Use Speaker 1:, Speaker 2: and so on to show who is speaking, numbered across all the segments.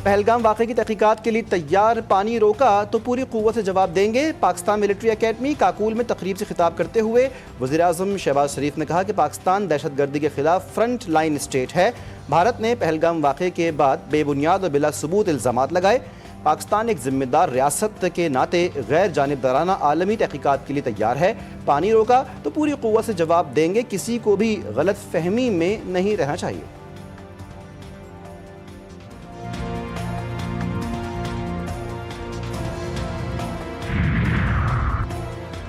Speaker 1: पहलगाम वाक़े की तहकीकात के लिए तैयार, पानी रोका तो पूरी क़ुव्वत से जवाब देंगे। पाकिस्तान मिलिट्री अकेडमी काकुल में तकरीब से खिताब करते हुए वज़ीर आज़म शहबाज शरीफ ने कहा कि पाकिस्तान दहशत गर्दी के खिलाफ फ्रंट लाइन स्टेट है। भारत ने पहलगाम वाक़े के बाद बेबुनियाद और बिला सबूत इल्ज़ामात लगाए। पाकिस्तान एक जिम्मेदार रियासत के नाते गैर जानिबदाराना आलमी तहकीकात के लिए तैयार है। पानी रोका तो पूरी क़ुव्वत से जवाब देंगे। किसी को भी गलत फहमी में नहीं रहना चाहिए।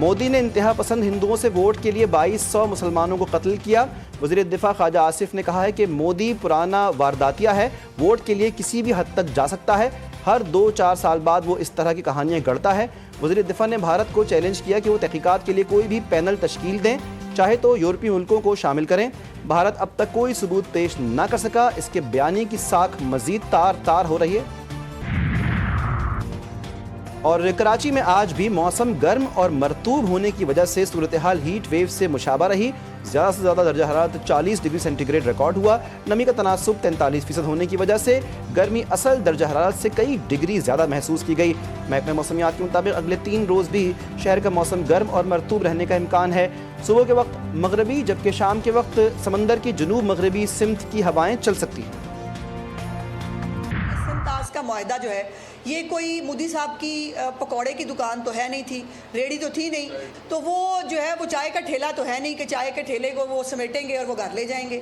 Speaker 1: मोदी ने इंतहा पसंद हिंदुओं से वोट के लिए 2200 मुसलमानों को कत्ल किया। वज़ीर दिफा ख्वाजा आसिफ ने कहा है कि मोदी पुराना वारदातिया है, वोट के लिए किसी भी हद तक जा सकता है। हर 2-4 साल बाद वो इस तरह की कहानियां गढ़ता है। वज़ीर दिफा ने भारत को चैलेंज किया कि वो तहकीकात के लिए कोई भी पैनल तश्कील दें, चाहे तो यूरोपीय मुल्कों को शामिल करें। भारत अब तक कोई सबूत पेश न कर सका। इसके बयानी की साख मजीद तार तार हो रही है। और कराची में आज भी मौसम गर्म और मरतूब होने की वजह से सूरत हाल हीट वेव से मुशाबा रही। ज़्यादा से ज़्यादा दर्जा हरारत 40 डिग्री सेंटीग्रेड रिकॉर्ड हुआ। नमी का तनासुब 43% होने की वजह से गर्मी असल दर्जा हरारत से कई डिग्री ज़्यादा महसूस की गई। महकमा मौसमियात के मुताबिक अगले 3 रोज़ भी शहर का मौसम गर्म और मरतूब रहने का इम्कान है। सुबह के वक्त मगरबी जबकि शाम के वक्त समंदर की जनूब मगरबी सिमत की हवाएँ चल सकती हैं।
Speaker 2: का मुआहदा जो है ये कोई मोदी साहब की पकौड़े की दुकान तो है नहीं थी, रेडी तो थी नहीं, तो वो जो है वो चाय का ठेला तो है नहीं कि चाय के ठेले को वो समेटेंगे और वो घर ले जाएंगे।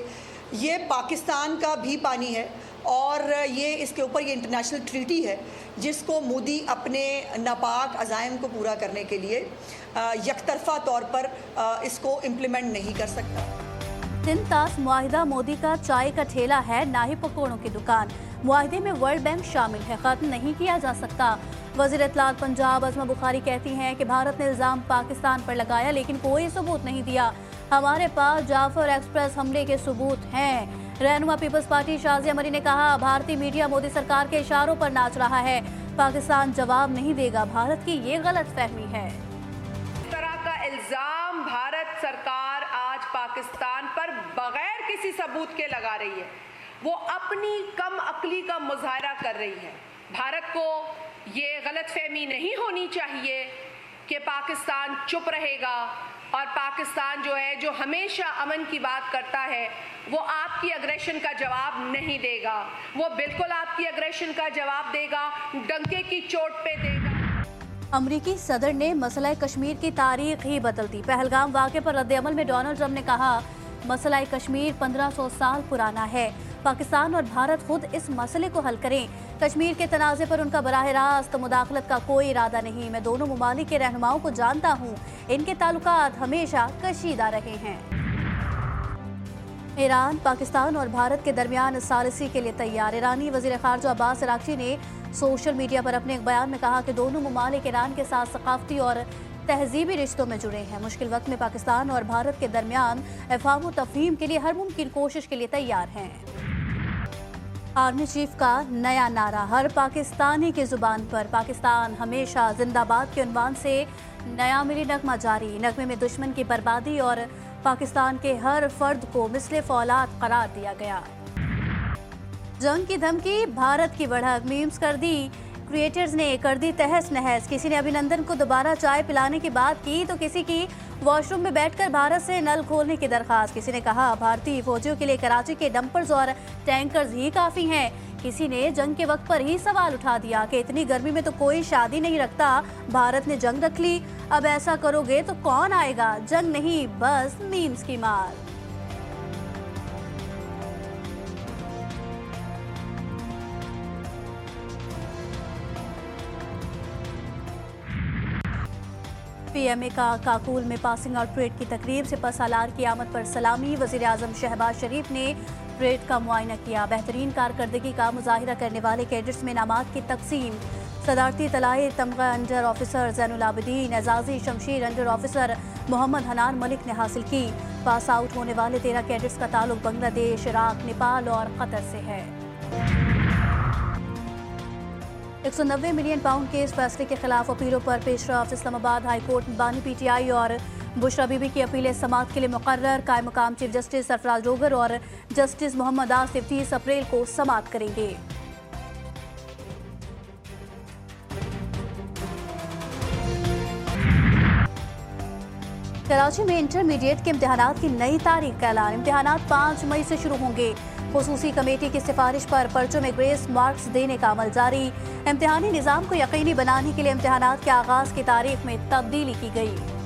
Speaker 2: ये पाकिस्तान का भी पानी है और ये इसके ऊपर ये इंटरनेशनल ट्रीटी है जिसको मोदी अपने नापाक अज़ाइम को पूरा करने के लिए यकतरफा तौर पर इसको इम्प्लीमेंट नहीं कर सकता।
Speaker 3: 3 तास मुआहिदा मोदी का चाय का ठेला है, ना ही पकौड़ों की दुकान। मुआहिदे में वर्ल्ड बैंक शामिल है, खत्म नहीं किया जा सकता। वज़ीर इत्तलात पंजाब अज़मा बुखारी कहती हैं कि भारत ने इल्ज़ाम पाकिस्तान पर लगाया लेकिन कोई सबूत नहीं दिया। हमारे पास जाफर एक्सप्रेस हमले के सबूत हैं। रहनुमा पीपल्स पार्टी शाज़िया मरी ने कहा भारतीय मीडिया मोदी सरकार के इशारों पर नाच रहा है, पाकिस्तान जवाब नहीं देगा। भारत की ये गलत फहमी है।
Speaker 4: इस तरह का इल्ज़ाम भारत सरकार आज पाकिस्तान पर बगैर किसी सबूत के लगा रही है। वो अपनी कम अक्ली का मुजाहरा कर रही है। भारत को ये गलतफहमी नहीं होनी चाहिए कि पाकिस्तान चुप रहेगा और पाकिस्तान जो है जो हमेशा अमन की बात करता है वो आपकी अग्रेशन का जवाब नहीं देगा। वो बिल्कुल आपकी अग्रेशन का जवाब देगा, डंके की चोट पे देगा।
Speaker 3: अमरीकी सदर ने मसला कश्मीर की तारीख ही बदल दी। पहलगाम वाक़े पर रद्द-ए-अमल में डोनाल्ड ट्रंप ने कहा मसला कश्मीर 1500 साल पुराना है, पाकिस्तान और भारत खुद इस मसले को हल करें। कश्मीर के तनाज़े पर उनका बराह रास्त मुदाखलत का कोई इरादा नहीं। मैं दोनों ममालिक के रहनुमाओं को जानता हूँ, इनके ताल्लुकात हमेशा कशीदा रहे हैं। ईरान पाकिस्तान और भारत के दरमियान सालिसी के लिए तैयार। ईरानी वज़ीर ख़ारजा अब्बास अराग़ची ने सोशल मीडिया पर अपने एक बयान में कहा कि दोनों ममालिक ईरान के साथ सकाफ़ती और तहजीबी रिश्तों में जुड़े हैं। मुश्किल वक्त में पाकिस्तान और भारत के दरमियान इफ़हाम व तफ़हीम के लिए हर मुमकिन कोशिश के लिए तैयार हैं। आर्मी चीफ का नया नारा हर पाकिस्तानी की जुबान पर, पाकिस्तान हमेशा जिंदाबाद के उन्वान से नया मिली नगमा जारी। नगमे में दुश्मन की बर्बादी और पाकिस्तान के हर फर्द को मिसले फौलाद करार दिया गया। जंग की धमकी, भारत की बढ़त, मीम्स कर दी क्रिएटर्स ने, कर दी तहस नहस। किसी ने अभिनंदन को दोबारा चाय पिलाने की बात की तो किसी की वॉशरूम में बैठकर भारत से नल खोलने की दरखास्त। किसी ने कहा भारतीय फौजियों के लिए कराची के डंपर्स और टैंकर्स ही काफ़ी हैं। किसी ने जंग के वक्त पर ही सवाल उठा दिया कि इतनी गर्मी में तो कोई शादी नहीं रखता, भारत ने जंग रख ली, अब ऐसा करोगे तो कौन आएगा। जंग नहीं बस मीम्स की मार। पीएमए का काकुल में पासिंग आउट परेड की तकरीब से पसालार की आमद पर सलामी। वज़ीर आज़म शहबाज शरीफ ने परेड का मुआयना किया। बेहतरीन कारकर्दगी का मुजाहिरा करने वाले कैडेट्स में इनामात की तकसीम। सदारती तलाए तमगा अंडर ऑफिसर ज़ैनुल आबिदीन, एजाज़ी शमशीर अंडर ऑफिसर मोहम्मद हनान मलिक ने हासिल की। पास आउट होने वाले 13 कैडेट्स का ताल्लुक बांग्लादेश, इराक, नेपाल और कतर से है। 190 मिलियन पाउंड के इस फैसले के खिलाफ अपीलों पर पेशरफ्त। इस्लामाबाद हाई कोर्ट में बानी पीटीआई और बुशरा बीबी की अपीलें समाअत के लिए मुकर्रर। कायम मकाम चीफ जस्टिस सरफराज रोगर और जस्टिस मोहम्मद आसिफ 30 अप्रैल को समाअत करेंगे। कराची में इंटरमीडिएट के इम्तिहानात की नई तारीख का ऐलान। इम्तिहानात 5 मई से शुरू होंगे। खुसूसी कमेटी की सिफारिश पर पर्चों में ग्रेस मार्क्स देने का अमल जारी। इम्तिहानी निज़ाम को यकीनी बनाने के लिए इम्तिहानात के आगाज़ की तारीख में तब्दीली की गई।